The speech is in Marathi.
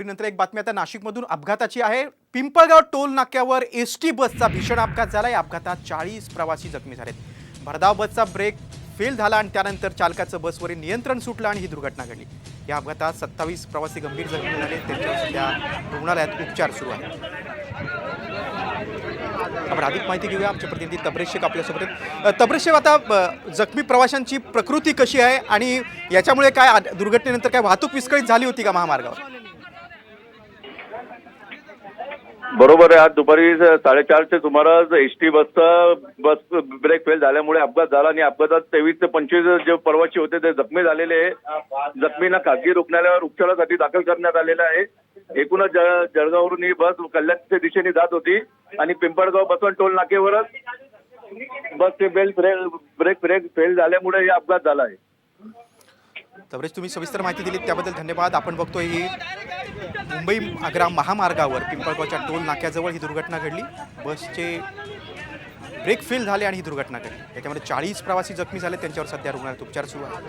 गंभीर एक बातमी आता नाशिकमधून अपघाताची आहे। पिंपळगाव टोल नाक्यावर एसटी बसचा भीषण अपघात झाला। या अपघातात 40 प्रवासी जखमी झालेत। भरधाव बसचा ब्रेक फेल झाला आणि त्यानंतर चालकाचं बसवरील नियंत्रण सुटलं आणि ही दुर्घटना घडली। या अपघातात 27 प्रवासी गंभीर जखमी झाले, त्यांच्यावर सध्या रुग्णालयात उपचार सुरू आहेत। आपण अधिक माहिती घेऊया, आमचे प्रतिनिधी तबरेज शेख आपल्यासोबत आहेत। तबरेज शेख, आता जखमी प्रवाशांची प्रकृती कशी आहे आणि याच्यामुळे काय दुर्घटनेनंतर काय वाहतूक विस्कळीत झाली होती का महामार्गावर? बरोबर आहे। आज दुपारी 4:30च्या सुमारास एसटी बस ब्रेक फेल झाल्यामुळे अपघात झाला आणि अपघातात 23 ते 25 जे प्रवासी होते ते जखमी झालेले आहे। जखमींना खासगी रुग्णालयावर उपचारासाठी दाखल करण्यात आलेलं आहे। एकूणच जळगाववरून ही बस कल्याणच्या दिशेने जात होती आणि पिंपळगाव बसवंत टोल नाक्यावरच बसचे ब्रेक फेल झाल्यामुळे हे अपघात झाला आहे। तबरेज, तुम्ही सविस्तर माहिती दिली त्याबद्दल धन्यवाद। आपण बघतोय ही मुंबई आग्रा महामार्गावर पिंपळगावच्या टोल नाक्याजवळ ही दुर्घटना घडली। बसचे ब्रेक फेल झाले आणि ही दुर्घटना घडली। याच्यामध्ये 40 प्रवासी जखमी झाले, त्यांच्यावर सध्या रुग्णालयात उपचार सुरू आहेत।